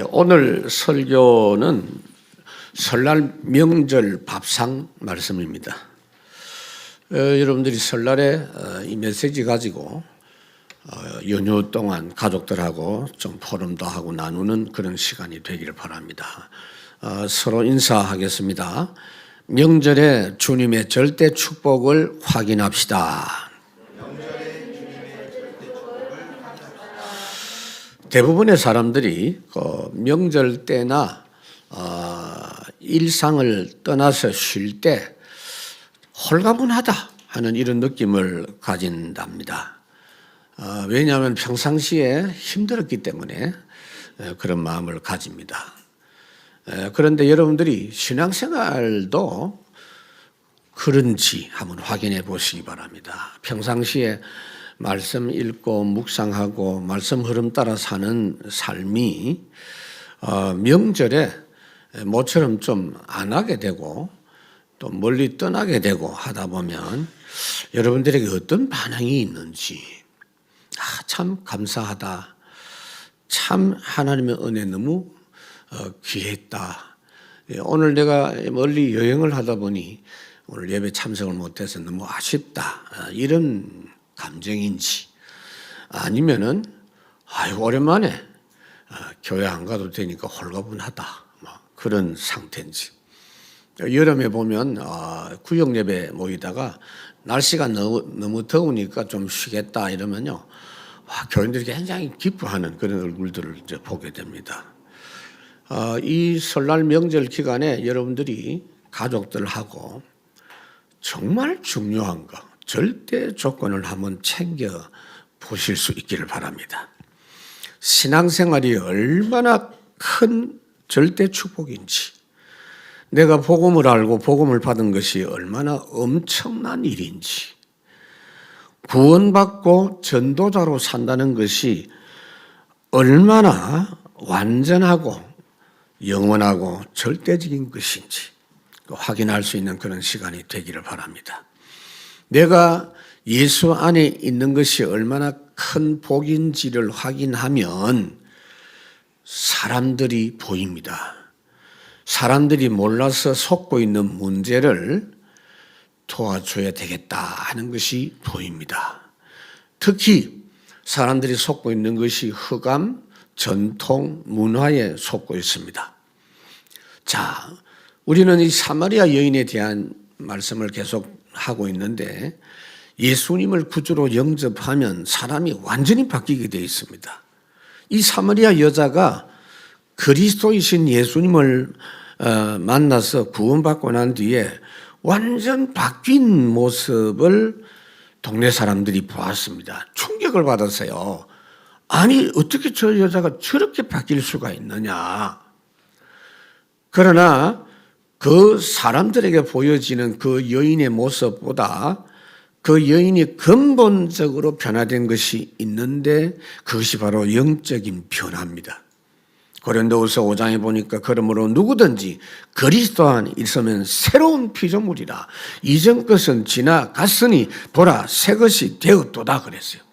오늘 설교는 설날 명절 밥상 말씀입니다. 여러분들이 설날에 이 메시지 가지고 연휴 동안 가족들하고 좀 포럼도 하고 나누는 그런 시간이 되기를 바랍니다. 서로 인사하겠습니다. 명절에 주님의 절대 축복을 확인합시다. 대부분의 사람들이 명절 때나 일상을 떠나서 쉴 때 홀가분하다 하는 이런 느낌을 가진답니다. 왜냐하면 평상시에 힘들었기 때문에 그런 마음을 가집니다. 그런데 여러분들이 신앙생활도 그런지 한번 확인해 보시기 바랍니다. 평상시에 말씀 읽고 묵상하고 말씀 흐름 따라 사는 삶이 명절에 모처럼 좀 안 하게 되고 또 멀리 떠나게 되고 하다 보면 여러분들에게 어떤 반응이 있는지 참 감사하다. 참 하나님의 은혜 너무 귀했다. 오늘 내가 멀리 여행을 하다 보니 오늘 예배 참석을 못해서 너무 아쉽다. 이런 감정인지 아니면은 오랜만에 교회 안 가도 되니까 홀가분하다 그런 상태인지. 여름에 보면 구역 예배 모이다가 날씨가 너무 더우니까 좀 쉬겠다 이러면요 교인들이 굉장히 기뻐하는 그런 얼굴들을 이제 보게 됩니다. 이 설날 명절 기간에 여러분들이 가족들하고 정말 중요한 거 절대 조건을 한번 챙겨 보실 수 있기를 바랍니다. 신앙생활이 얼마나 큰 절대 축복인지, 내가 복음을 알고 복음을 받은 것이 얼마나 엄청난 일인지, 구원받고 전도자로 산다는 것이 얼마나 완전하고 영원하고 절대적인 것인지 확인할 수 있는 그런 시간이 되기를 바랍니다. 내가 예수 안에 있는 것이 얼마나 큰 복인지를 확인하면 사람들이 보입니다. 사람들이 몰라서 속고 있는 문제를 도와줘야 되겠다 하는 것이 보입니다. 특히 사람들이 속고 있는 것이 흑암, 전통, 문화에 속고 있습니다. 자, 우리는 이 사마리아 여인에 대한 말씀을 계속 하고 있는데 예수님을 구주로 영접하면 사람이 완전히 바뀌게 되어 있습니다. 이 사마리아 여자가 그리스도이신 예수님을 만나서 구원받고 난 뒤에 완전 바뀐 모습을 동네 사람들이 보았습니다. 충격을 받았어요. 아니 어떻게 저 여자가 저렇게 바뀔 수가 있느냐. 그러나 그 사람들에게 보여지는 그 여인의 모습보다 그 여인이 근본적으로 변화된 것이 있는데 그것이 바로 영적인 변화입니다. 고린도후서 5장에 보니까 그러므로 누구든지 그리스도 안에 있으면 새로운 피조물이라 이전 것은 지나갔으니 보라 새 것이 되었도다 그랬어요.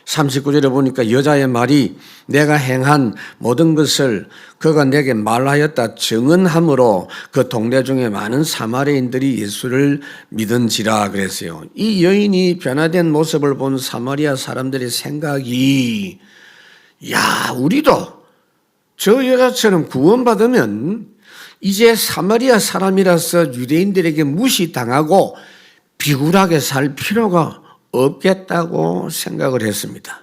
39절에 보니까 여자의 말이 내가 행한 모든 것을 그가 내게 말하였다 증언함으로 그 동네 중에 많은 사마리아인들이 예수를 믿은지라 그랬어요. 이 여인이 변화된 모습을 본 사마리아 사람들의 생각이 우리도 저 여자처럼 구원받으면 이제 사마리아 사람이라서 유대인들에게 무시당하고 비굴하게 살 필요가 없겠다고 생각을 했습니다.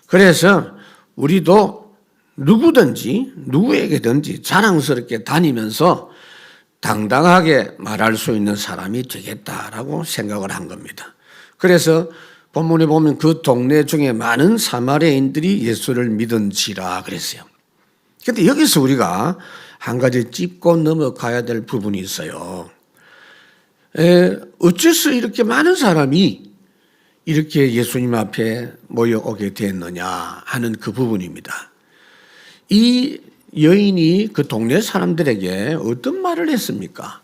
그래서 우리도 누구든지 누구에게든지 자랑스럽게 다니면서 당당하게 말할 수 있는 사람이 되겠다라고 생각을 한 겁니다. 그래서 본문에 보면 그 동네 중에 많은 사마리아인들이 예수를 믿은지라 그랬어요. 그런데 여기서 우리가 한 가지 짚고 넘어가야 될 부분이 있어요. 어째서 이렇게 많은 사람이 이렇게 예수님 앞에 모여오게 됐느냐 하는 그 부분입니다. 이 여인이 그 동네 사람들에게 어떤 말을 했습니까?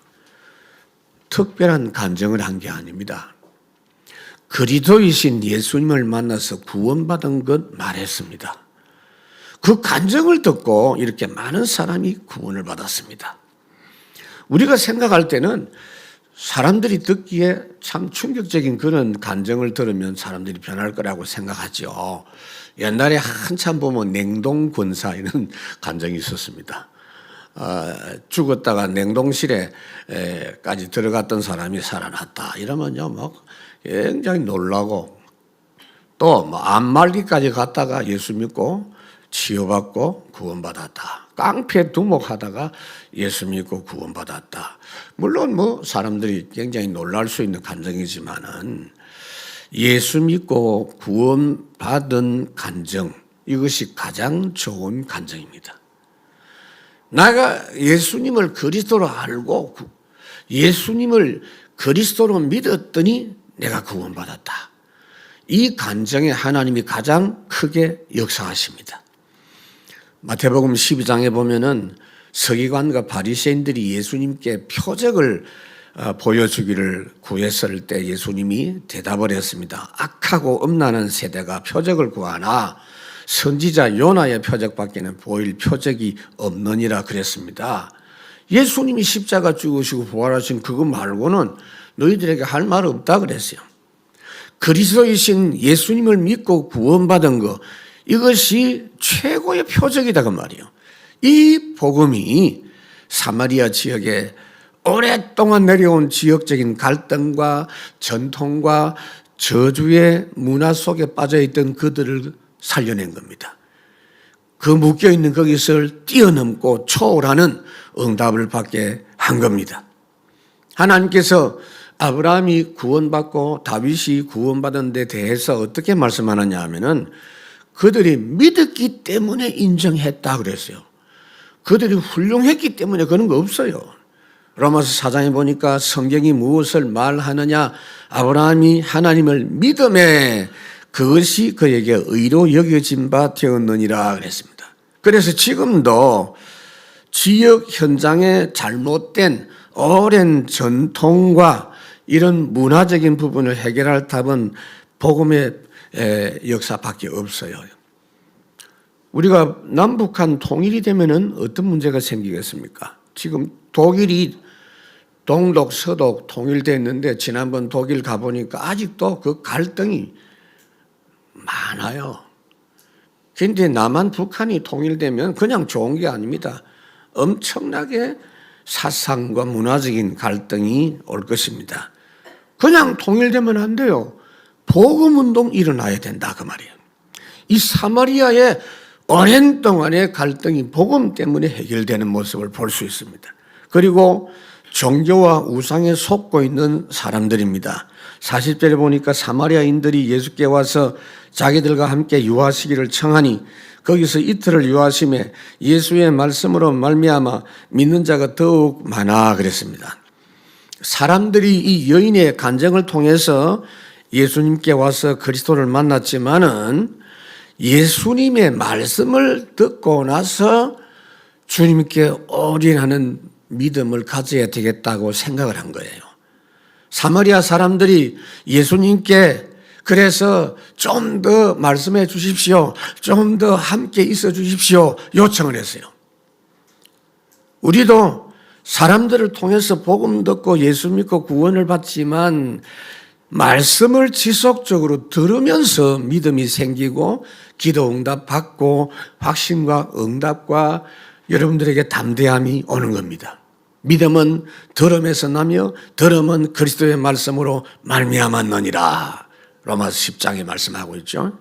특별한 간증을 한 게 아닙니다. 그리스도이신 예수님을 만나서 구원받은 것 말했습니다. 그 간증을 듣고 이렇게 많은 사람이 구원을 받았습니다. 우리가 생각할 때는 사람들이 듣기에 참 충격적인 그런 간증을 들으면 사람들이 변할 거라고 생각하죠. 옛날에 한참 보면 냉동권사 이런 간증이 있었습니다. 죽었다가 냉동실에까지 들어갔던 사람이 살아났다. 이러면요, 막 굉장히 놀라고 또 암말기까지 갔다가 예수 믿고 치유받고 구원받았다. 깡패 두목하다가 예수 믿고 구원받았다. 물론 사람들이 굉장히 놀랄 수 있는 간증이지만은 예수 믿고 구원받은 간증, 이것이 가장 좋은 간증입니다. 내가 예수님을 그리스도로 알고 예수님을 그리스도로 믿었더니 내가 구원받았다. 이 간증에 하나님이 가장 크게 역사하십니다. 마태복음 12장에 보면은 서기관과 바리새인들이 예수님께 표적을 보여주기를 구했을 때 예수님이 대답을 했습니다. 악하고 음란한 세대가 표적을 구하나 선지자 요나의 표적밖에는 보일 표적이 없느니라 그랬습니다. 예수님이 십자가 죽으시고 부활하신 그거 말고는 너희들에게 할 말 없다 그랬어요. 그리스도이신 예수님을 믿고 구원받은 것, 이것이 최고의 표적이다 그 말이에요. 이 복음이 사마리아 지역에 오랫동안 내려온 지역적인 갈등과 전통과 저주의 문화 속에 빠져있던 그들을 살려낸 겁니다. 그 묶여있는 거기서 뛰어넘고 초월하는 응답을 받게 한 겁니다. 하나님께서 아브라함이 구원받고 다윗이 구원받은 데 대해서 어떻게 말씀하느냐 하면은 그들이 믿었기 때문에 인정했다 그랬어요. 그들이 훌륭했기 때문에 그런 거 없어요. 로마서 4장에 보니까 성경이 무엇을 말하느냐, 아브라함이 하나님을 믿음에 그것이 그에게 의로 여겨진 바 되었느니라 그랬습니다. 그래서 지금도 지역 현장의 잘못된 오랜 전통과 이런 문화적인 부분을 해결할 답은 복음의 역사밖에 없어요. 우리가 남북한 통일이 되면은 어떤 문제가 생기겠습니까? 지금 독일이 동독, 서독 통일됐는데 지난번 독일 가보니까 아직도 그 갈등이 많아요. 그런데 남한 북한이 통일되면 그냥 좋은 게 아닙니다. 엄청나게 사상과 문화적인 갈등이 올 것입니다. 그냥 통일되면 안 돼요. 복음운동 일어나야 된다 그 말이에요. 이 사마리아의 오랜 동안의 갈등이 복음 때문에 해결되는 모습을 볼 수 있습니다. 그리고 종교와 우상에 속고 있는 사람들입니다. 40절에 보니까 사마리아인들이 예수께 와서 자기들과 함께 유하시기를 청하니 거기서 이틀을 유하심에 예수의 말씀으로 말미암아 믿는 자가 더욱 많아 그랬습니다. 사람들이 이 여인의 간증을 통해서 예수님께 와서 그리스도를 만났지만은 예수님의 말씀을 듣고 나서 주님께 올인하는 믿음을 가져야 되겠다고 생각을 한 거예요. 사마리아 사람들이 예수님께 그래서 좀 더 말씀해 주십시오. 좀 더 함께 있어 주십시오. 요청을 했어요. 우리도 사람들을 통해서 복음 듣고 예수 믿고 구원을 받지만 말씀을 지속적으로 들으면서 믿음이 생기고 기도 응답 받고 확신과 응답과 여러분들에게 담대함이 오는 겁니다. 믿음은 들음에서 나며 들음은 그리스도의 말씀으로 말미암았느니라. 로마서 10장에 말씀하고 있죠.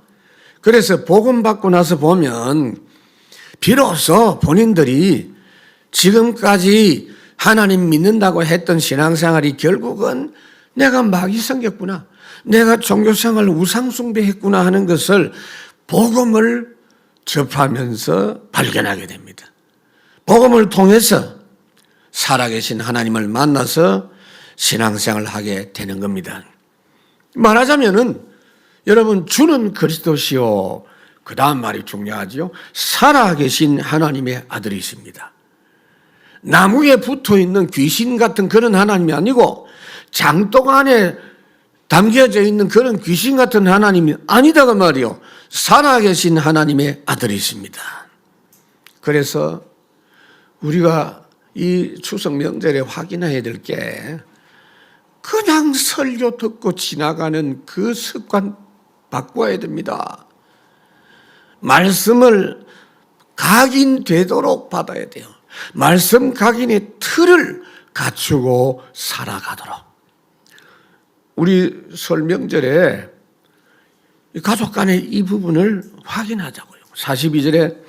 그래서 복음 받고 나서 보면 비로소 본인들이 지금까지 하나님 믿는다고 했던 신앙생활이 결국은 내가 마귀 생겼구나, 내가 종교생활 우상숭배했구나 하는 것을 복음을 접하면서 발견하게 됩니다. 복음을 통해서 살아계신 하나님을 만나서 신앙생활을 하게 되는 겁니다. 말하자면은 여러분, 주는 그리스도시요, 그 다음 말이 중요하지요. 살아계신 하나님의 아들이십니다. 나무에 붙어있는 귀신 같은 그런 하나님이 아니고 장독 안에 담겨져 있는 그런 귀신 같은 하나님이 아니다가 말이요. 살아계신 하나님의 아들이십니다. 그래서 우리가 이 추석 명절에 확인해야 될 게 그냥 설교 듣고 지나가는 그 습관 바꿔야 됩니다. 말씀을 각인되도록 받아야 돼요. 말씀 각인의 틀을 갖추고 살아가도록. 우리 설 명절에 가족 간의 이 부분을 확인하자고요. 42절에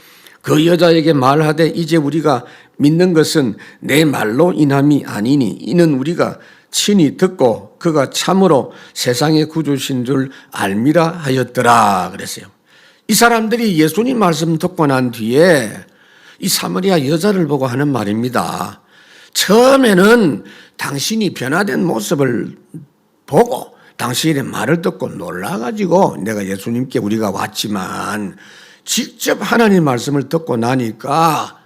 그 여자에게 말하되 이제 우리가 믿는 것은 내 말로 인함이 아니니 이는 우리가 친히 듣고 그가 참으로 세상의 구주신 줄 알미라 하였더라 그랬어요. 이 사람들이 예수님 말씀 듣고 난 뒤에 이 사마리아 여자를 보고 하는 말입니다. 처음에는 당신이 변화된 모습을 보고 당신의 말을 듣고 놀라가지고 내가 예수님께 우리가 왔지만 직접 하나님 말씀을 듣고 나니까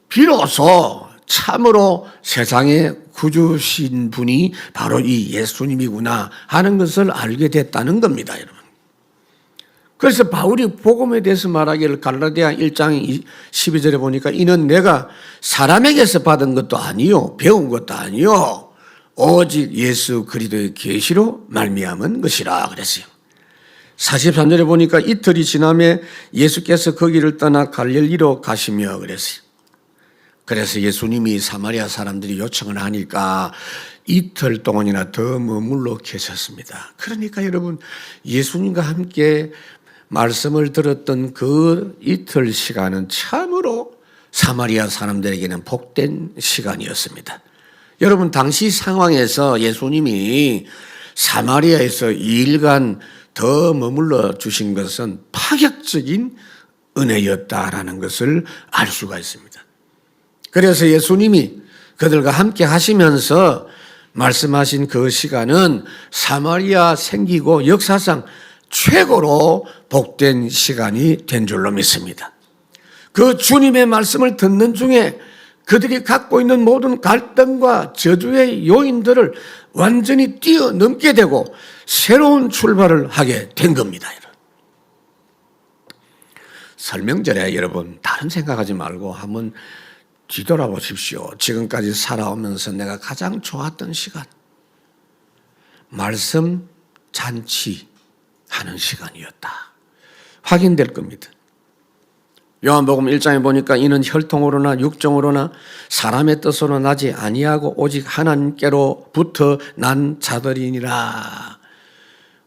비로소 참으로 세상의 구주신 분이 바로 이 예수님이구나 하는 것을 알게 됐다는 겁니다, 여러분. 그래서 바울이 복음에 대해서 말하기를 갈라디아 1장 12절에 보니까 이는 내가 사람에게서 받은 것도 아니요 배운 것도 아니요 오직 예수 그리스도의 계시로 말미암은 것이라 그랬어요. 43절에 보니까 이틀이 지남에 예수께서 거기를 떠나 갈릴리로 가시며 그랬어요. 그래서 예수님이 사마리아 사람들이 요청을 하니까 이틀 동안이나 더 머물러 계셨습니다. 그러니까 여러분 예수님과 함께 말씀을 들었던 그 이틀 시간은 참으로 사마리아 사람들에게는 복된 시간이었습니다. 여러분 당시 상황에서 예수님이 사마리아에서 2일간 더 머물러 주신 것은 파격적인 은혜였다라는 것을 알 수가 있습니다. 그래서 예수님이 그들과 함께 하시면서 말씀하신 그 시간은 사마리아 생기고 역사상 최고로 복된 시간이 된 줄로 믿습니다. 그 주님의 말씀을 듣는 중에 그들이 갖고 있는 모든 갈등과 저주의 요인들을 완전히 뛰어넘게 되고 새로운 출발을 하게 된 겁니다. 설명절에 여러분 다른 생각하지 말고 한번 뒤돌아보십시오. 지금까지 살아오면서 내가 가장 좋았던 시간, 말씀 잔치하는 시간이었다. 확인될 겁니다. 요한복음 1장에 보니까 이는 혈통으로나 육정으로나 사람의 뜻으로 나지 아니하고 오직 하나님께로부터 난 자들이니라.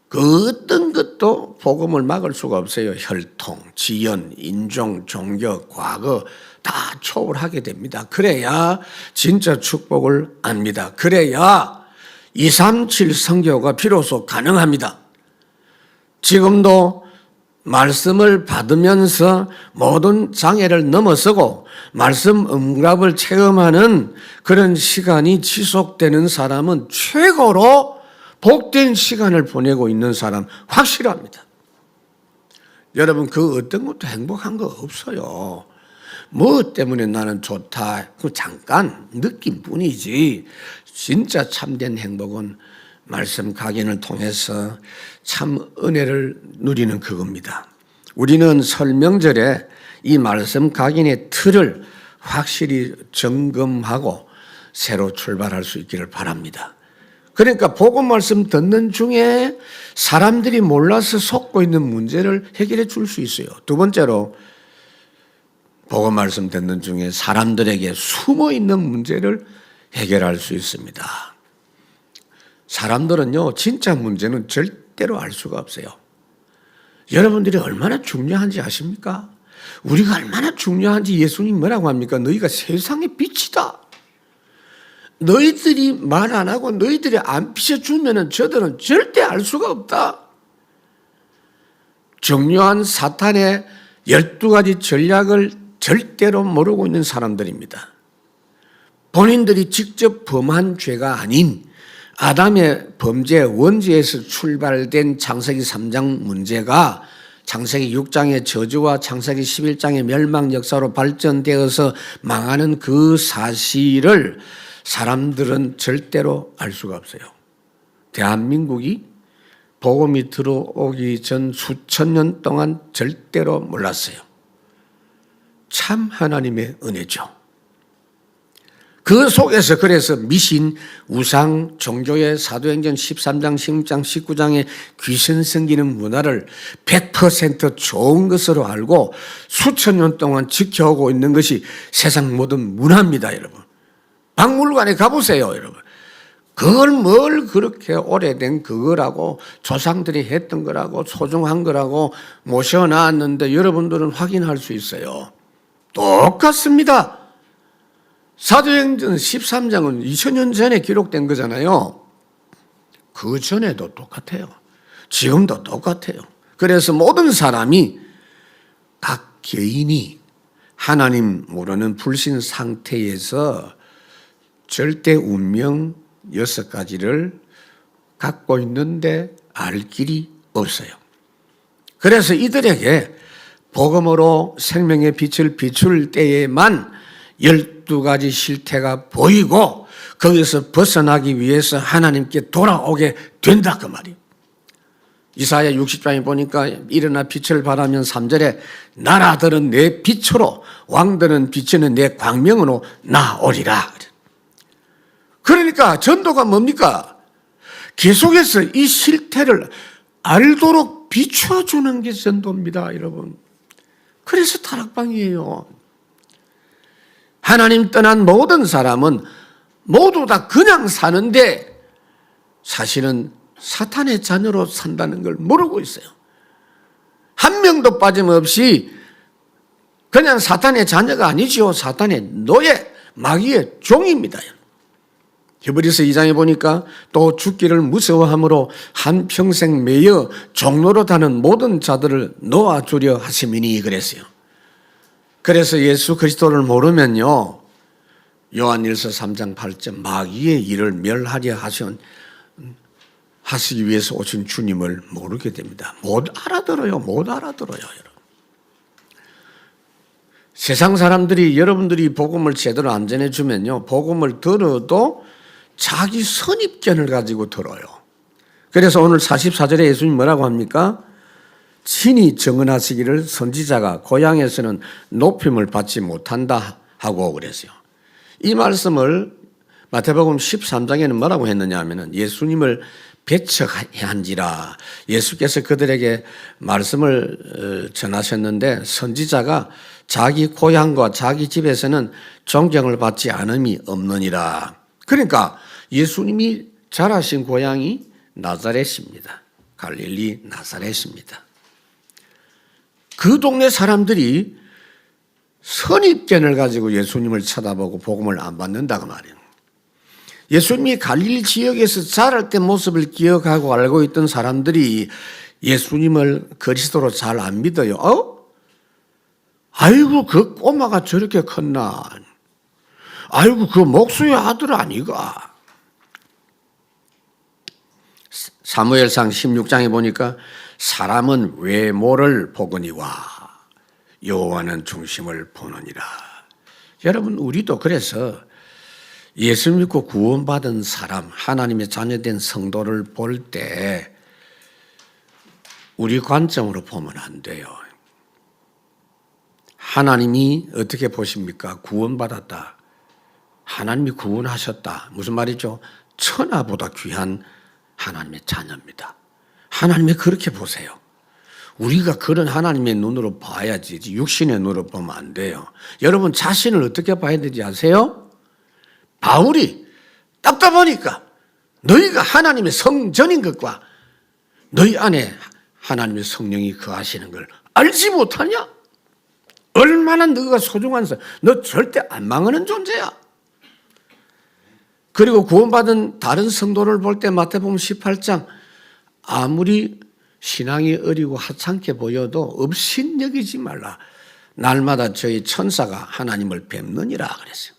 그 어떤 것도 복음을 막을 수가 없어요. 혈통, 지연, 인종, 종교, 과거 다 초월하게 됩니다. 그래야 진짜 축복을 압니다. 그래야 237 선교가 비로소 가능합니다. 지금도 말씀을 받으면서 모든 장애를 넘어서고 말씀 응답을 체험하는 그런 시간이 지속되는 사람은 최고로 복된 시간을 보내고 있는 사람 확실합니다. 여러분 그 어떤 것도 행복한 거 없어요. 뭐 때문에 나는 좋다. 그 잠깐 느낌뿐이지. 진짜 참된 행복은 말씀 각인을 통해서 참 은혜를 누리는 그겁니다. 우리는 설 명절에 이 말씀 각인의 틀을 확실히 점검하고 새로 출발할 수 있기를 바랍니다. 그러니까 복음 말씀 듣는 중에 사람들이 몰라서 속고 있는 문제를 해결해 줄 수 있어요. 두 번째로 복음 말씀 듣는 중에 사람들에게 숨어 있는 문제를 해결할 수 있습니다. 사람들은요, 진짜 문제는 절대로 알 수가 없어요. 여러분들이 얼마나 중요한지 아십니까? 우리가 얼마나 중요한지 예수님 뭐라고 합니까? 너희가 세상의 빛이다. 너희들이 말 안 하고 너희들이 안 비춰주면 저들은 절대 알 수가 없다. 정교한 사탄의 12가지 전략을 절대로 모르고 있는 사람들입니다. 본인들이 직접 범한 죄가 아닌 아담의 범죄 원죄에서 출발된 창세기 3장 문제가 창세기 6장의 저주와 창세기 11장의 멸망 역사로 발전되어서 망하는 그 사실을 사람들은 절대로 알 수가 없어요. 대한민국이 복음이 들어오기 전 수천 년 동안 절대로 몰랐어요. 참 하나님의 은혜죠. 그 속에서 그래서 미신, 우상, 종교의 사도행전 13장, 16장, 19장의 귀신 섬기는 문화를 100% 좋은 것으로 알고 수천 년 동안 지켜오고 있는 것이 세상 모든 문화입니다, 여러분. 박물관에 가보세요, 여러분. 그걸 뭘 그렇게 오래된 그거라고 조상들이 했던 거라고 소중한 거라고 모셔놨는데 여러분들은 확인할 수 있어요. 똑같습니다. 사도행전 13장은 2000년 전에 기록된 거잖아요. 그 전에도 똑같아요. 지금도 똑같아요. 그래서 모든 사람이 각 개인이 하나님 모르는 불신 상태에서 절대 운명 6가지를 갖고 있는데 알 길이 없어요. 그래서 이들에게 복음으로 생명의 빛을 비출 때에만 12가지 실태가 보이고 거기서 벗어나기 위해서 하나님께 돌아오게 된다 그 말이에요. 이사야 60장에 보니까 일어나 빛을 발하면 3절에 나라들은 내 빛으로 왕들은 비치는 내 광명으로 나오리라. 그러니까 전도가 뭡니까? 계속해서 이 실태를 알도록 비춰주는 게 전도입니다, 여러분. 그래서 다락방이에요. 하나님 떠난 모든 사람은 모두 다 그냥 사는데 사실은 사탄의 자녀로 산다는 걸 모르고 있어요. 한 명도 빠짐없이 그냥 사탄의 자녀가 아니지요. 사탄의 노예, 마귀의 종입니다. 히브리서 2장에 보니까 또 죽기를 무서워함으로 한평생 매여 종로로 다는 모든 자들을 놓아주려 하심이니 그랬어요. 그래서 예수 그리스도를 모르면요, 요한일서 3장 8절 마귀의 일을 멸하려 하시기 위해서 오신 주님을 모르게 됩니다. 못 알아들어요. 여러분. 세상 사람들이 여러분들이 복음을 제대로 안 전해주면요, 복음을 들어도 자기 선입견을 가지고 들어요. 그래서 오늘 44절에 예수님 뭐라고 합니까? 친히 증언하시기를 선지자가 고향에서는 높임을 받지 못한다 하고 그랬어요. 이 말씀을 마태복음 13장에는 뭐라고 했느냐 하면은 예수님을 배척한지라 예수께서 그들에게 말씀을 전하셨는데 선지자가 자기 고향과 자기 집에서는 존경을 받지 않음이 없느니라. 그러니까 예수님이 자라신 고향이 나사렛입니다. 갈릴리 나사렛입니다. 그 동네 사람들이 선입견을 가지고 예수님을 쳐다보고 복음을 안 받는다고 말이에요. 예수님이 갈릴리 지역에서 자랄 때 모습을 기억하고 알고 있던 사람들이 예수님을 그리스도로 잘 안 믿어요. 아이고 그 꼬마가 저렇게 컸나. 아이고 그 목수의 아들 아니가. 사무엘상 16장에 보니까 사람은 외모를 보거니와 여호와는 중심을 보느니라. 여러분 우리도 그래서 예수 믿고 구원받은 사람, 하나님의 자녀된 성도를 볼 때 우리 관점으로 보면 안 돼요. 하나님이 어떻게 보십니까? 구원받았다. 하나님이 구원하셨다. 무슨 말이죠? 천하보다 귀한 하나님의 자녀입니다. 하나님이 그렇게 보세요. 우리가 그런 하나님의 눈으로 봐야지 육신의 눈으로 보면 안 돼요. 여러분 자신을 어떻게 봐야 되지 아세요? 바울이 답답하니까 너희가 하나님의 성전인 것과 너희 안에 하나님의 성령이 거하시는 걸 알지 못하냐? 얼마나 너가 소중한 너 절대 안 망하는 존재야. 그리고 구원받은 다른 성도를 볼 때 마태복음 18장 아무리 신앙이 어리고 하찮게 보여도 업신여기지 말라. 날마다 저희 천사가 하나님을 뵙느니라 그랬어요.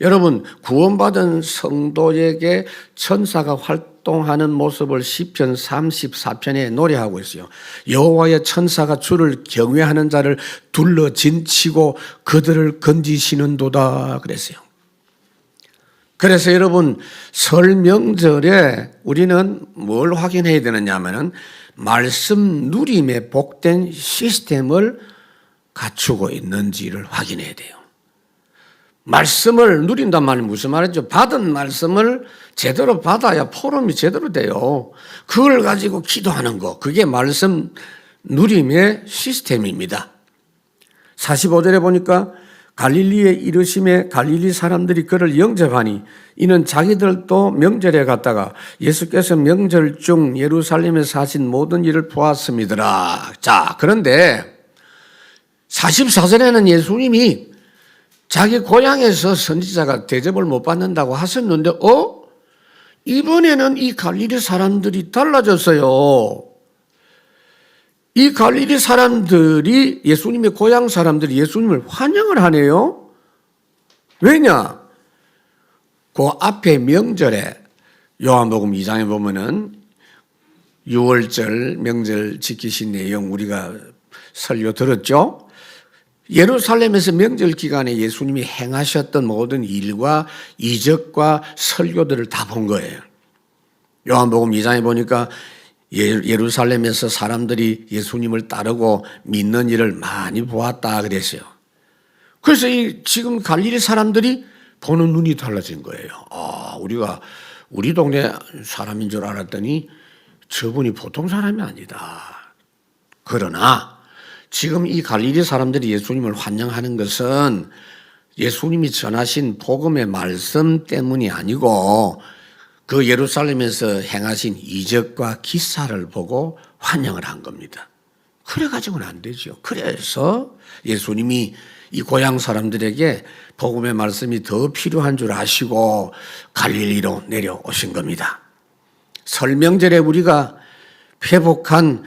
여러분 구원받은 성도에게 천사가 활동하는 모습을 시편 34편에 노래하고 있어요. 여호와의 천사가 주를 경외하는 자를 둘러 진치고 그들을 건지시는도다 그랬어요. 그래서 여러분 설 명절에 우리는 뭘 확인해야 되느냐 하면은 말씀 누림의 복된 시스템을 갖추고 있는지를 확인해야 돼요. 말씀을 누린단 말은 무슨 말이죠? 받은 말씀을 제대로 받아야 포럼이 제대로 돼요. 그걸 가지고 기도하는 거, 그게 말씀 누림의 시스템입니다. 45절에 보니까 갈릴리에 이르심에 갈릴리 사람들이 그를 영접하니 이는 자기들도 명절에 갔다가 예수께서 명절 중 예루살렘에서 하신 모든 일을 보았음이더라. 자, 그런데 44절에는 예수님이 자기 고향에서 선지자가 대접을 못 받는다고 하셨는데 이번에는 이 갈릴리 사람들이 달라졌어요. 이 갈릴리 사람들이 예수님의 고향 사람들이 예수님을 환영을 하네요. 왜냐? 그 앞에 명절에 요한복음 2장에 보면은 6월절 명절 지키신 내용 우리가 설교 들었죠? 예루살렘에서 명절 기간에 예수님이 행하셨던 모든 일과 이적과 설교들을 다 본 거예요. 요한복음 2장에 보니까 예루살렘에서 사람들이 예수님을 따르고 믿는 일을 많이 보았다 그랬어요. 그래서 지금 갈릴리 사람들이 보는 눈이 달라진 거예요. 우리가 우리 동네 사람인 줄 알았더니 저분이 보통 사람이 아니다. 그러나 지금 이 갈릴리 사람들이 예수님을 환영하는 것은 예수님이 전하신 복음의 말씀 때문이 아니고 그 예루살렘에서 행하신 이적과 기사를 보고 환영을 한 겁니다. 그래가지고는 안 되죠. 그래서 예수님이 이 고향 사람들에게 복음의 말씀이 더 필요한 줄 아시고 갈릴리로 내려오신 겁니다. 설 명절에 우리가 회복한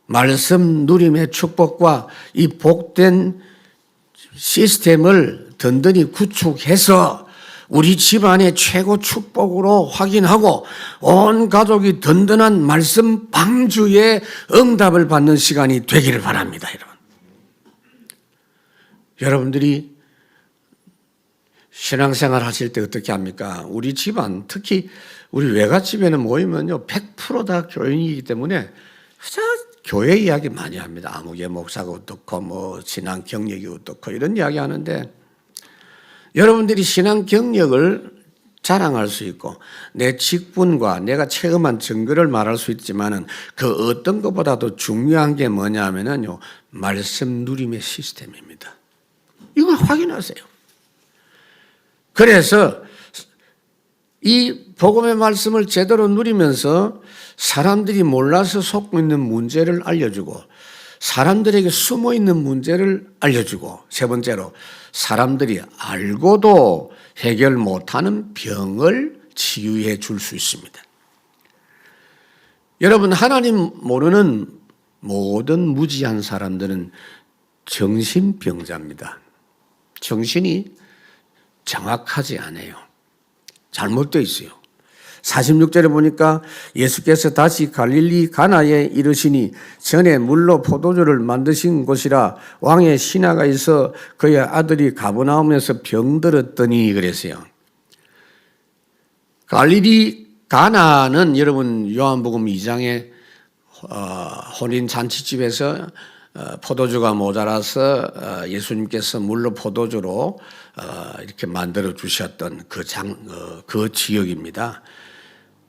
말씀 누림의 축복과 이 복된 시스템을 든든히 구축해서 우리 집안의 최고 축복으로 확인하고 온 가족이 든든한 말씀 방주의 응답을 받는 시간이 되기를 바랍니다. 여러분들이 신앙생활 하실 때 어떻게 합니까? 우리 집안, 특히 우리 외갓집에는 모이면요 100% 다 교인이기 때문에 교회 이야기 많이 합니다. 아무개 목사가 어떻고 신앙 경력이 어떻고 이런 이야기 하는데 여러분들이 신앙 경력을 자랑할 수 있고 내 직분과 내가 체험한 증거를 말할 수 있지만은 그 어떤 것보다도 중요한 게 뭐냐 하면은요 말씀 누림의 시스템입니다. 이걸 확인하세요. 그래서 이 복음의 말씀을 제대로 누리면서 사람들이 몰라서 속고 있는 문제를 알려주고 사람들에게 숨어 있는 문제를 알려주고 세 번째로 사람들이 알고도 해결 못하는 병을 치유해 줄 수 있습니다. 여러분 하나님 모르는 모든 무지한 사람들은 정신병자입니다. 정신이 정확하지 않아요. 잘못되어 있어요. 46절에 보니까 예수께서 다시 갈릴리 가나에 이르시니 전에 물로 포도주를 만드신 곳이라 왕의 신하가 있어 그의 아들이 가버나움에서 병들었더니 그랬어요. 갈릴리 가나는 여러분 요한복음 2장에 혼인 잔치집에서 포도주가 모자라서 예수님께서 물로 포도주로 이렇게 만들어 주셨던 그 지역입니다.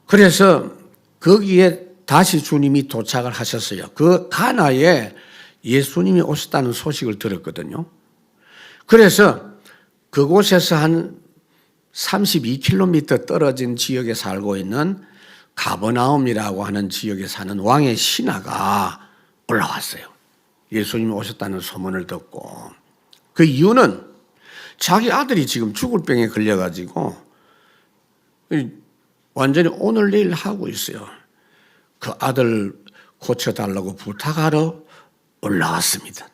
그래서 거기에 다시 주님이 도착을 하셨어요. 그 가나에 예수님이 오셨다는 소식을 들었거든요. 그래서 그곳에서 한 32km 떨어진 지역에 살고 있는 가버나움이라고 하는 지역에 사는 왕의 신하가 올라왔어요. 예수님이 오셨다는 소문을 듣고. 그 이유는 자기 아들이 지금 죽을 병에 걸려가지고 완전히 오늘 내일 하고 있어요. 그 아들 고쳐달라고 부탁하러 올라왔습니다.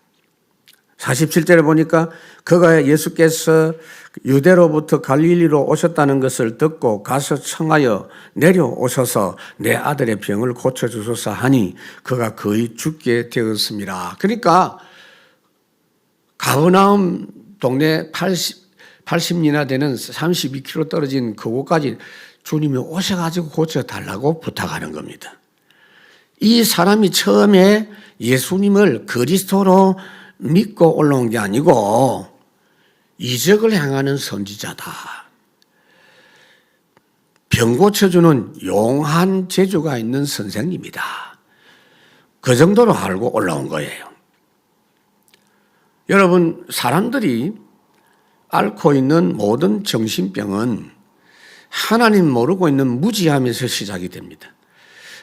47절에 보니까 그가 예수께서 유대로부터 갈릴리로 오셨다는 것을 듣고 가서 청하여 내려오셔서 내 아들의 병을 고쳐주소서 하니 그가 거의 죽게 되었습니다. 그러니까 가버나움 동네 80리나 되는 32km 떨어진 그곳까지 주님이 오셔가지고 고쳐달라고 부탁하는 겁니다. 이 사람이 처음에 예수님을 그리스도로 믿고 올라온 게 아니고 이적을 향하는 선지자다. 병 고쳐주는 용한 재주가 있는 선생님이다. 그 정도로 알고 올라온 거예요. 여러분, 사람들이 앓고 있는 모든 정신병은 하나님 모르고 있는 무지함에서 시작이 됩니다.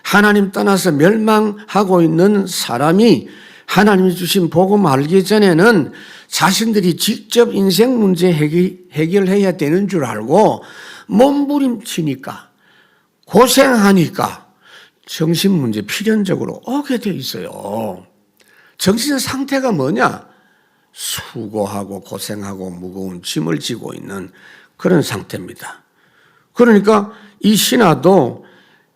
하나님 떠나서 멸망하고 있는 사람이 하나님이 주신 복음 알기 전에는 자신들이 직접 인생 문제 해결해야 되는 줄 알고 몸부림치니까 고생하니까 정신 문제 필연적으로 오게 돼 있어요. 정신 상태가 뭐냐? 수고하고 고생하고 무거운 짐을 지고 있는 그런 상태입니다. 그러니까 이 신하도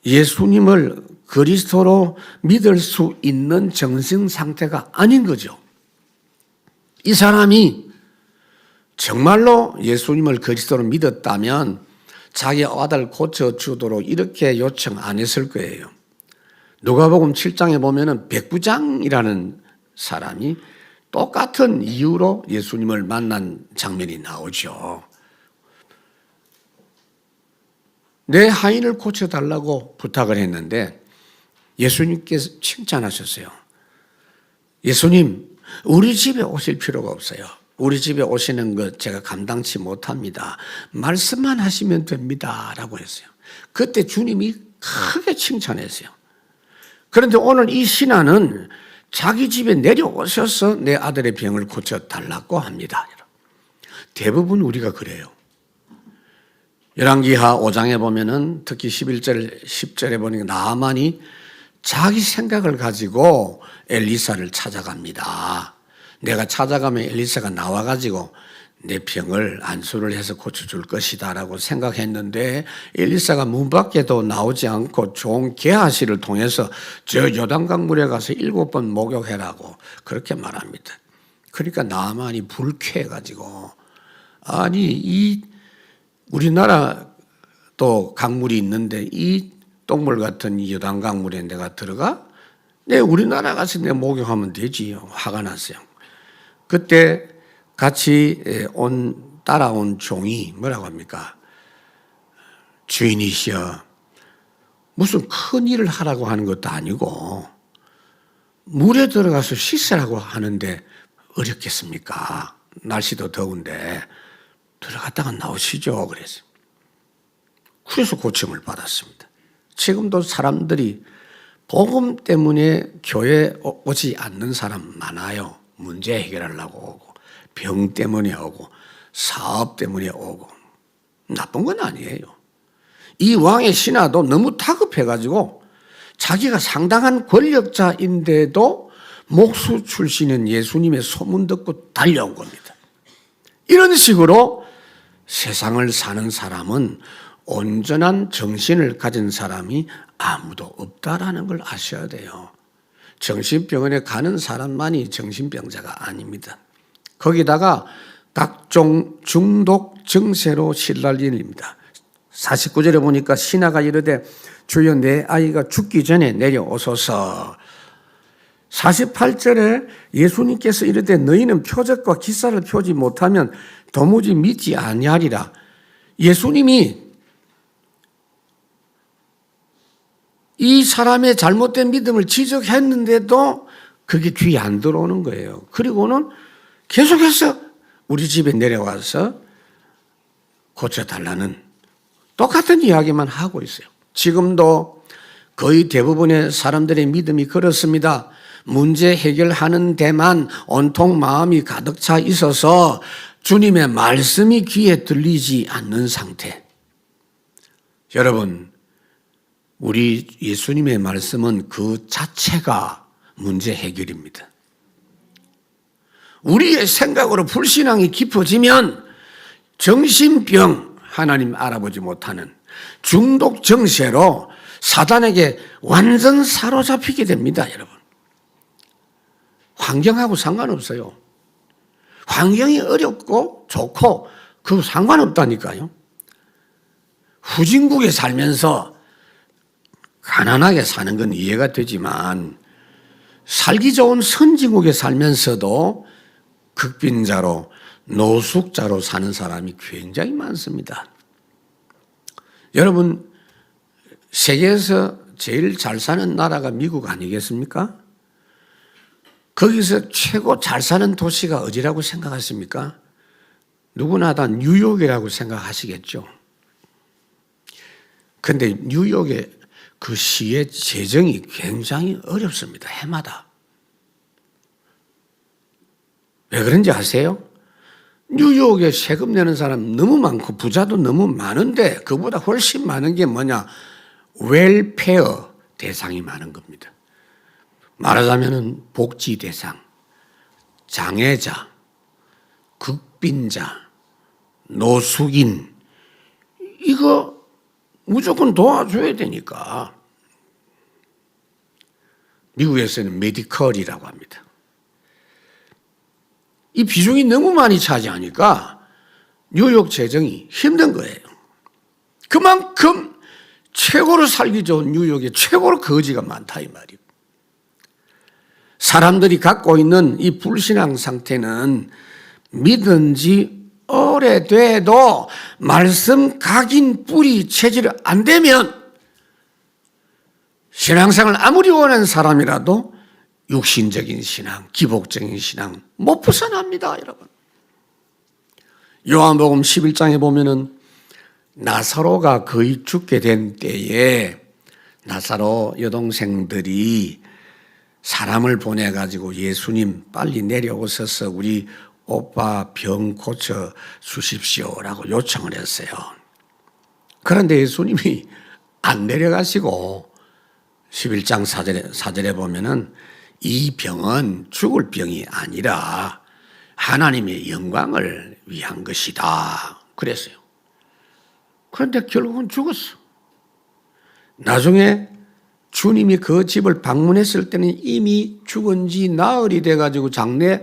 예수님을 그리스도로 믿을 수 있는 정신 상태가 아닌 거죠. 이 사람이 정말로 예수님을 그리스도로 믿었다면 자기 아들 고쳐주도록 이렇게 요청 안 했을 거예요. 누가복음 7장에 보면은 백부장이라는 사람이 똑같은 이유로 예수님을 만난 장면이 나오죠. 내 하인을 고쳐달라고 부탁을 했는데 예수님께서 칭찬하셨어요. 예수님, 우리 집에 오실 필요가 없어요. 우리 집에 오시는 것 제가 감당치 못합니다. 말씀만 하시면 됩니다. 라고 했어요. 그때 주님이 크게 칭찬했어요. 그런데 오늘 이 신하는 자기 집에 내려오셔서 내 아들의 병을 고쳐달라고 합니다. 대부분 우리가 그래요. 열왕기하 5장에 보면은 특히 11절, 10절에 보니까 나아만이 자기 생각을 가지고 엘리사를 찾아갑니다. 내가 찾아가면 엘리사가 나와가지고 내 병을 안수를 해서 고쳐줄 것이다 라고 생각했는데 엘리사가 문 밖에도 나오지 않고 종 게하시를 통해서 저 요단강 물에 가서 7번 목욕해라고 그렇게 말합니다. 그러니까 나아만이 불쾌해가지고 아니 이 우리나라 또 강물이 있는데 이 똥물 같은 이 요단강 물에 내가 들어가? 내 우리나라 가서 내 목욕하면 되지요. 화가 났어요. 그때 같이 따라온 종이 뭐라고 합니까? 주인이시여, 무슨 큰 일을 하라고 하는 것도 아니고 물에 들어가서 씻으라고 하는데 어렵겠습니까? 날씨도 더운데 들어갔다가 나오시죠. 그래서 고침을 받았습니다. 지금도 사람들이 복음 때문에 교회에 오지 않는 사람 많아요. 문제 해결하려고 오고 병 때문에 오고 사업 때문에 오고 나쁜 건 아니에요. 이 왕의 신하도 너무 다급해가지고 자기가 상당한 권력자인데도 목수 출신인 예수님의 소문 듣고 달려온 겁니다. 이런 식으로 세상을 사는 사람은 온전한 정신을 가진 사람이 아무도 없다라는 걸 아셔야 돼요. 정신병원에 가는 사람만이 정신병자가 아닙니다. 거기다가 각종 중독 증세로 시달립니다. 49절에 보니까 신하가 이르되 주여 내 아이가 죽기 전에 내려오소서. 48절에 예수님께서 이르되 너희는 표적과 기사를 펴지 못하면 도무지 믿지 아니하리라. 예수님이 이 사람의 잘못된 믿음을 지적했는데도 그게 귀에 안 들어오는 거예요. 그리고는 계속해서 우리 집에 내려와서 고쳐달라는 똑같은 이야기만 하고 있어요. 지금도 거의 대부분의 사람들의 믿음이 그렇습니다. 문제 해결하는 데만 온통 마음이 가득 차 있어서 주님의 말씀이 귀에 들리지 않는 상태. 여러분, 우리 예수님의 말씀은 그 자체가 문제 해결입니다. 우리의 생각으로 불신앙이 깊어지면 정신병, 하나님 알아보지 못하는 중독 정세로 사단에게 완전 사로잡히게 됩니다, 여러분. 환경하고 상관없어요. 환경이 어렵고 좋고 그 상관없다니까요. 후진국에 살면서 가난하게 사는 건 이해가 되지만 살기 좋은 선진국에 살면서도 극빈자로 노숙자로 사는 사람이 굉장히 많습니다. 여러분, 세계에서 제일 잘 사는 나라가 미국 아니겠습니까? 거기서 최고 잘 사는 도시가 어디라고 생각하십니까? 누구나 다 뉴욕이라고 생각하시겠죠. 그런데 뉴욕의 그 시의 재정이 굉장히 어렵습니다. 해마다. 왜 그런지 아세요? 뉴욕에 세금 내는 사람 너무 많고 부자도 너무 많은데 그보다 훨씬 많은 게 뭐냐? 웰페어 대상이 많은 겁니다. 말하자면 복지 대상, 장애자, 극빈자, 노숙인, 이거 무조건 도와줘야 되니까. 미국에서는 메디컬이라고 합니다. 이 비중이 너무 많이 차지하니까 뉴욕 재정이 힘든 거예요. 그만큼 최고로 살기 좋은 뉴욕에 최고로 거지가 많다 이 말이에요. 사람들이 갖고 있는 이 불신앙 상태는 믿은 지 오래돼도 말씀 각인 뿌리 체질 안 되면 신앙생활 아무리 원하는 사람이라도 육신적인 신앙, 기복적인 신앙 못 벗어납니다, 여러분. 요한복음 11장에 보면은 나사로가 거의 죽게 된 때에 나사로 여동생들이 사람을 보내가지고 예수님 빨리 내려오셔서 우리 오빠 병 고쳐 주십시오라고 요청을 했어요. 그런데 예수님이 안 내려가시고 11장 4절에 보면은 이 병은 죽을 병이 아니라 하나님의 영광을 위한 것이다 그랬어요. 그런데 결국은 죽었어. 나중에 주님이 그 집을 방문했을 때는 이미 죽은 지 나흘이 돼가지고 장례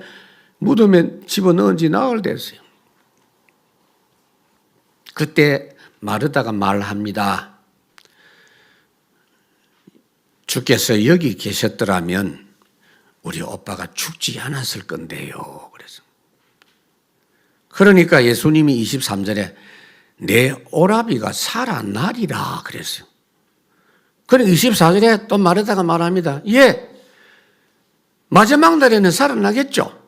무덤에 집어넣은 지 나흘 됐어요. 그때 마르다가 말합니다. 주께서 여기 계셨더라면 우리 오빠가 죽지 않았을 건데요. 그래서. 그러니까 예수님이 23절에 내 오라비가 살아나리라 그랬어요. 그러니까 24절에 또 마르다가 말합니다. 예, 마지막 날에는 살아나겠죠.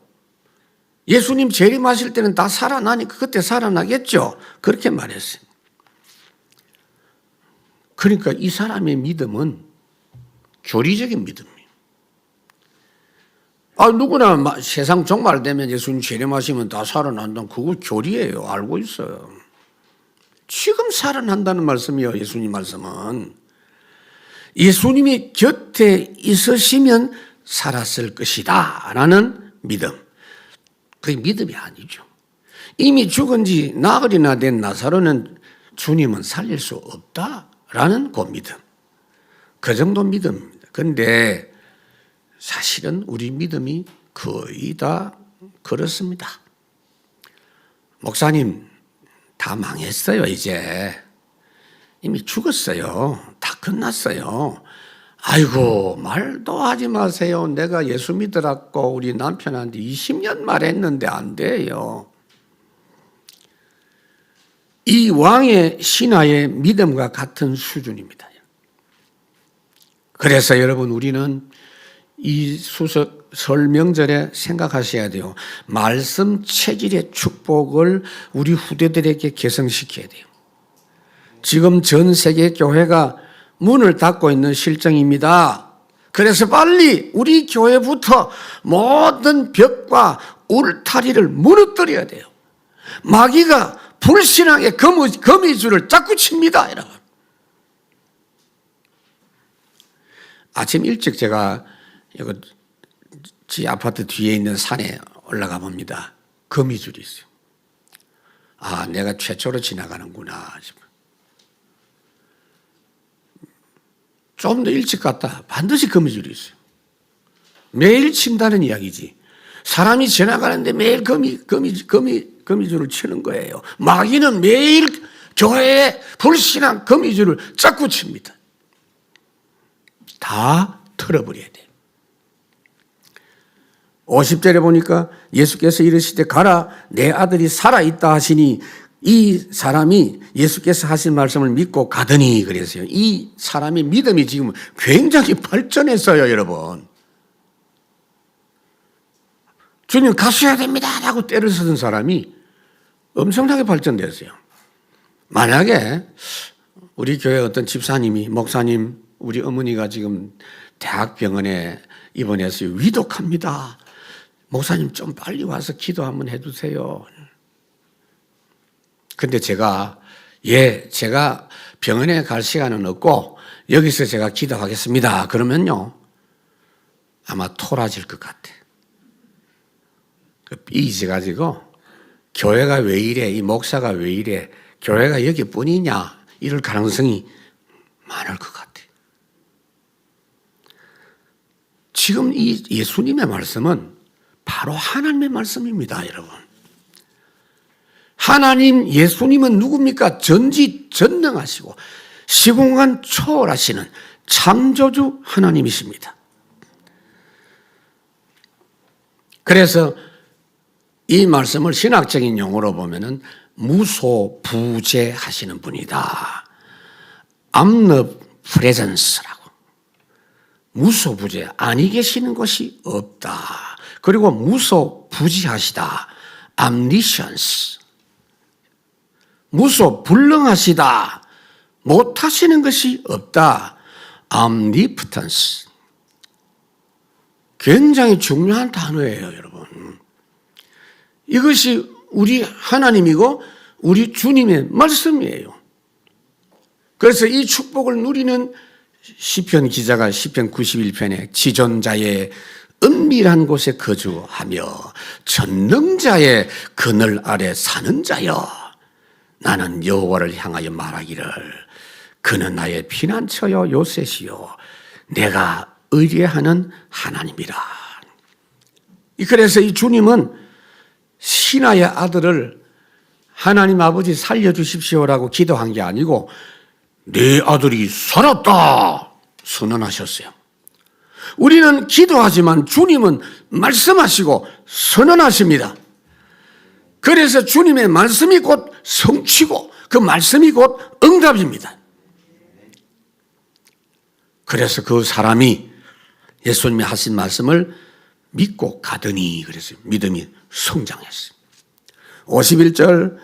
예수님 재림하실 때는 다 살아나니까 그때 살아나겠죠. 그렇게 말했어요. 그러니까 이 사람의 믿음은 교리적인 믿음이에요. 누구나 세상 종말되면 예수님 재림하시면 다 살아난다. 그거 교리예요. 알고 있어요. 지금 살아난다는 말씀이에요. 예수님 말씀은. 예수님이 곁에 있으시면 살았을 것이다 라는 믿음. 그게 믿음이 아니죠. 이미 죽은 지 나흘이나 된 나사로는 주님은 살릴 수 없다라는 그 믿음. 그 정도 믿음입니다. 그런데 사실은 우리 믿음이 거의 다 그렇습니다. 목사님, 다 망했어요, 이제. 이미 죽었어요. 다 끝났어요. 아이고, 말도 하지 마세요. 내가 예수 믿으라고 우리 남편한테 20년 말했는데 안 돼요. 이 왕의 신하의 믿음과 같은 수준입니다. 그래서 여러분, 우리는 이 수석 설 명절에 생각하셔야 돼요. 말씀 체질의 축복을 우리 후대들에게 개성시켜야 돼요. 지금 전 세계 교회가 문을 닫고 있는 실정입니다. 그래서 빨리 우리 교회부터 모든 벽과 울타리를 무너뜨려야 돼요. 마귀가 불신앙의 거미줄을 자꾸 칩니다, 여러분. 아침 일찍 제가 지 아파트 뒤에 있는 산에 올라가 봅니다. 거미줄이 있어요. 아, 내가 최초로 지나가는구나 싶어요. 좀 더 일찍 갔다 반드시 거미줄이 있어요. 매일 친다는 이야기지. 사람이 지나가는데 매일 거미줄을 치는 거예요. 마귀는 매일 교회에 불신앙 거미줄을 자꾸 칩니다. 다 털어버려야 돼요. 50절에 보니까 예수께서 이르시되 가라 내 아들이 살아있다 하시니 이 사람이 예수께서 하신 말씀을 믿고 가더니 그랬어요. 이 사람의 믿음이 지금 굉장히 발전했어요, 여러분. 주님 가셔야 됩니다 라고 때를 쓰던 사람이 엄청나게 발전됐어요. 만약에 우리 교회 어떤 집사님이 목사님 우리 어머니가 지금 대학병원에 입원해서 위독합니다. 목사님 좀 빨리 와서 기도 한번 해주세요. 근데 제가 병원에 갈 시간은 없고 여기서 제가 기도하겠습니다. 그러면요 아마 토라질 것 같아. 삐져가지고 교회가 왜 이래, 이 목사가 왜 이래, 교회가 여기뿐이냐 이럴 가능성이 많을 것 같아. 지금 이 예수님의 말씀은 바로 하나님의 말씀입니다, 여러분. 하나님, 예수님은 누굽니까? 전지전능하시고 시공간 초월하시는 창조주 하나님이십니다. 그래서 이 말씀을 신학적인 용어로 보면은 무소부재하시는 분이다. omnipresence라고. 무소부재, 아니 계시는 것이 없다. 그리고 무소부지하시다. omniscience. 무소불능하시다. 못하시는 것이 없다. omnipotence. 굉장히 중요한 단어예요, 여러분. 이것이 우리 하나님이고 우리 주님의 말씀이에요. 그래서 이 축복을 누리는 시편 기자가 시편 91편에 지존자의 은밀한 곳에 거주하며 전능자의 그늘 아래 사는 자여 나는 여호와를 향하여 말하기를 그는 나의 피난처요 요새시요 내가 의뢰하는 하나님이라. 그래서 이 주님은 신하의 아들을 하나님 아버지 살려주십시오라고 기도한 게 아니고 내 아들이 살았다 선언하셨어요. 우리는 기도하지만 주님은 말씀하시고 선언하십니다. 그래서 주님의 말씀이 곧 성취고 그 말씀이 곧 응답입니다. 그래서 그 사람이 예수님이 하신 말씀을 믿고 가더니 그랬어요. 믿음이 성장했어요. 51절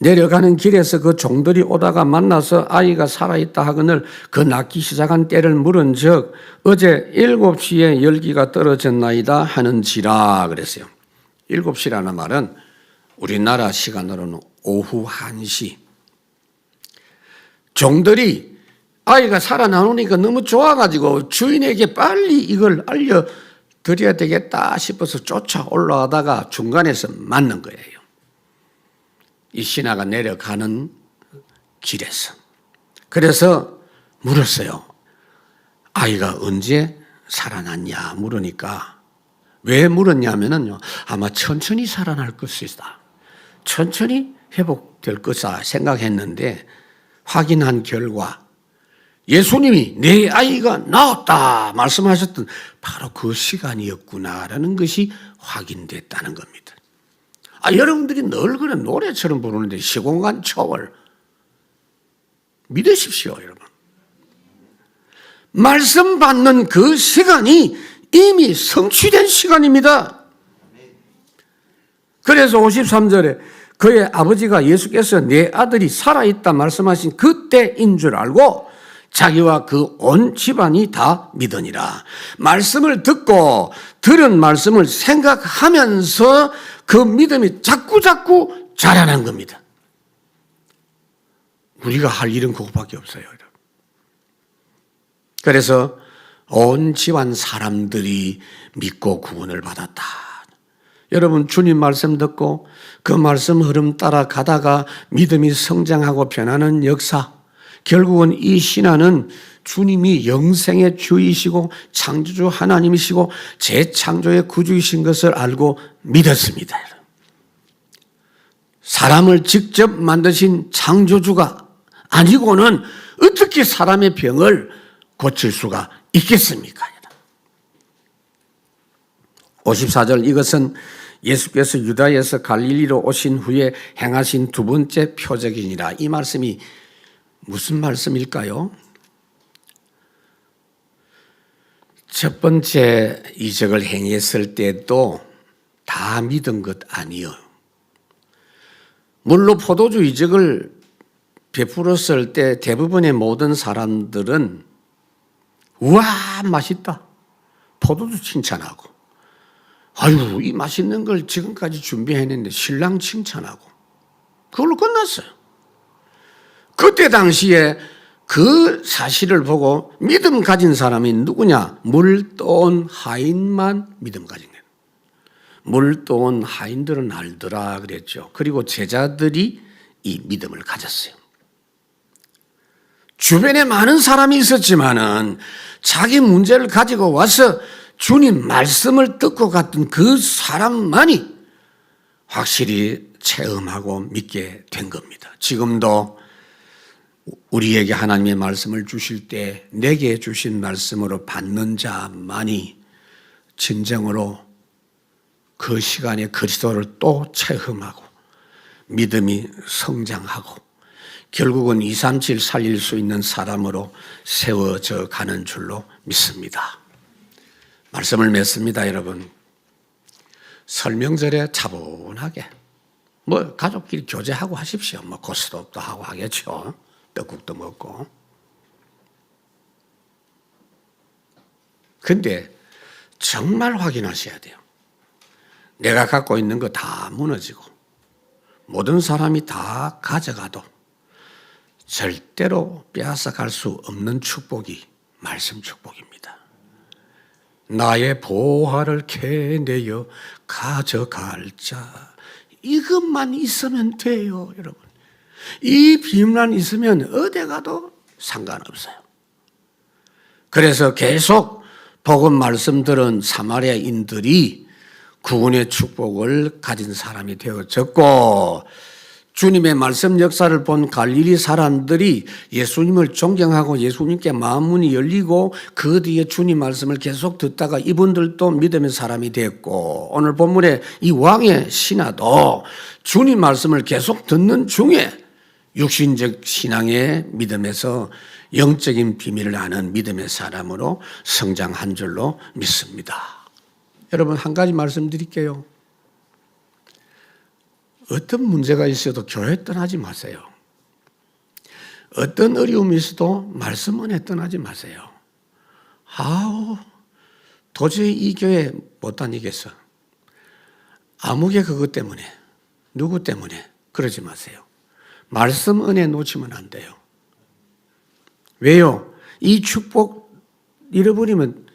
내려가는 길에서 그 종들이 오다가 만나서 아이가 살아있다 하거늘 그 낳기 시작한 때를 물은 즉 어제 7시에 열기가 떨어졌나이다 하는지라 그랬어요. 7시라는 말은 우리나라 시간으로는 오후 1시. 종들이 아이가 살아나오니까 너무 좋아가지고 주인에게 빨리 이걸 알려드려야 되겠다 싶어서 쫓아 올라가다가 중간에서 맞는 거예요. 이 신하가 내려가는 길에서. 그래서 물었어요. 아이가 언제 살아났냐 물으니까 왜 물었냐면요. 아마 천천히 살아날 것이다. 천천히 회복될 것이다 생각했는데 확인한 결과 예수님이 내 아이가 나았다 말씀하셨던 바로 그 시간이었구나라는 것이 확인됐다는 겁니다. 여러분들이 늘 그런 노래처럼 부르는데 시공간 초월 믿으십시오, 여러분. 말씀 받는 그 시간이 이미 성취된 시간입니다. 그래서 53절에 그의 아버지가 예수께서 내 아들이 살아있다 말씀하신 그때인 줄 알고 자기와 그 온 집안이 다 믿으니라. 말씀을 듣고 들은 말씀을 생각하면서 그 믿음이 자꾸자꾸 자라난 겁니다. 우리가 할 일은 그것밖에 없어요. 그래서 온 집안 사람들이 믿고 구원을 받았다. 여러분 주님 말씀 듣고 그 말씀 흐름 따라 가다가 믿음이 성장하고 변하는 역사, 결국은 이 신하는 주님이 영생의 주이시고 창조주 하나님이시고 재창조의 구주이신 것을 알고 믿었습니다. 사람을 직접 만드신 창조주가 아니고는 어떻게 사람의 병을 고칠 수가 있겠습니까? 54절 이것은 예수께서 유다에서 갈릴리로 오신 후에 행하신 두 번째 표적이니라. 이 말씀이 무슨 말씀일까요? 첫 번째 이적을 행했을 때도 다 믿은 것 아니요. 물로 포도주 이적을 베풀었을 때 대부분의 모든 사람들은 우와 맛있다. 포도주 칭찬하고 아유 이 맛있는 걸 지금까지 준비해냈는데 신랑 칭찬하고 그걸로 끝났어요. 그때 당시에 그 사실을 보고 믿음 가진 사람이 누구냐? 물 떠온 하인만 믿음 가진 거예요. 물 떠온 하인들은 알더라 그랬죠. 그리고 제자들이 이 믿음을 가졌어요. 주변에 많은 사람이 있었지만은 자기 문제를 가지고 와서 주님 말씀을 듣고 갔던 그 사람만이 확실히 체험하고 믿게 된 겁니다. 지금도 우리에게 하나님의 말씀을 주실 때 내게 주신 말씀으로 받는 자만이 진정으로 그 시간에 그리스도를 또 체험하고 믿음이 성장하고 결국은 237 살릴 수 있는 사람으로 세워져 가는 줄로 믿습니다. 말씀을 맺습니다, 여러분. 설명절에 차분하게 뭐 가족끼리 교제하고 하십시오. 뭐 고스톱도 하고 하겠죠. 떡국도 먹고. 근데 정말 확인하셔야 돼요. 내가 갖고 있는 거 다 무너지고 모든 사람이 다 가져가도 절대로 빼앗아 갈 수 없는 축복이 말씀 축복입니다. 나의 보화를 캐내어 가져갈 자. 이것만 있으면 돼요, 여러분. 이 비밀만 있으면 어디 가도 상관없어요. 그래서 계속 복음 말씀 들은 사마리아인들이 구원의 축복을 가진 사람이 되어졌고 주님의 말씀 역사를 본 갈릴리 사람들이 예수님을 존경하고 예수님께 마음문이 열리고 그 뒤에 주님 말씀을 계속 듣다가 이분들도 믿음의 사람이 됐고 오늘 본문에 이 왕의 신하도 주님 말씀을 계속 듣는 중에 육신적 신앙의 믿음에서 영적인 비밀을 아는 믿음의 사람으로 성장한 줄로 믿습니다. 여러분 한 가지 말씀드릴게요. 어떤 문제가 있어도 교회 떠나지 마세요. 어떤 어려움이 있어도 말씀 은혜 떠나지 마세요. 아우 도저히 이 교회 못 다니겠어. 아무개 그것 때문에 누구 때문에 그러지 마세요. 말씀 은혜 놓치면 안 돼요. 왜요? 이 축복 잃어버리면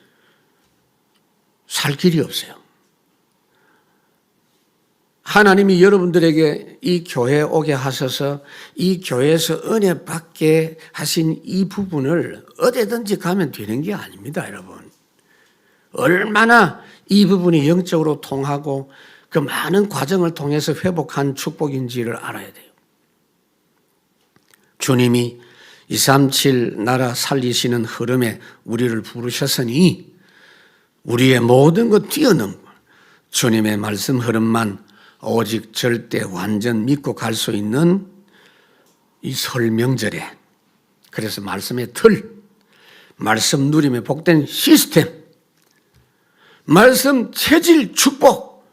살 길이 없어요. 하나님이 여러분들에게 이 교회에 오게 하셔서 이 교회에서 은혜 받게 하신 이 부분을 어디든지 가면 되는 게 아닙니다, 여러분. 얼마나 이 부분이 영적으로 통하고 그 많은 과정을 통해서 회복한 축복인지를 알아야 돼요. 주님이 237 나라 살리시는 흐름에 우리를 부르셨으니 우리의 모든 것 뛰어넘고 주님의 말씀 흐름만 오직 절대 완전 믿고 갈 수 있는 이 설 명절에 그래서 말씀의 틀, 말씀 누림의 복된 시스템, 말씀 체질 축복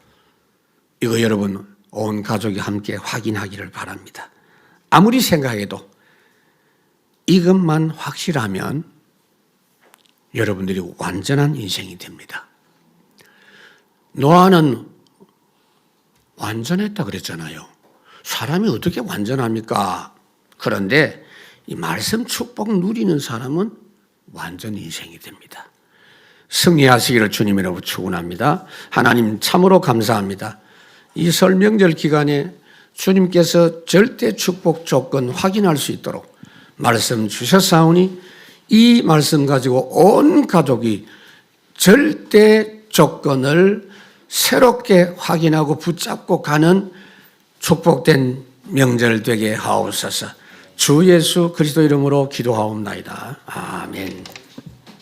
이거 여러분 온 가족이 함께 확인하기를 바랍니다. 아무리 생각해도 이것만 확실하면 여러분들이 완전한 인생이 됩니다. 노아는 완전했다 그랬잖아요. 사람이 어떻게 완전합니까? 그런데 이 말씀 축복 누리는 사람은 완전 인생이 됩니다. 승리하시기를 주님이라고 축원합니다. 하나님 참으로 감사합니다. 이 설 명절 기간에 주님께서 절대 축복 조건 확인할 수 있도록 말씀 주셨사오니 이 말씀 가지고 온 가족이 절대 조건을 새롭게 확인하고 붙잡고 가는 축복된 명절 되게 하옵소서. 주 예수 그리스도 이름으로 기도하옵나이다. 아멘.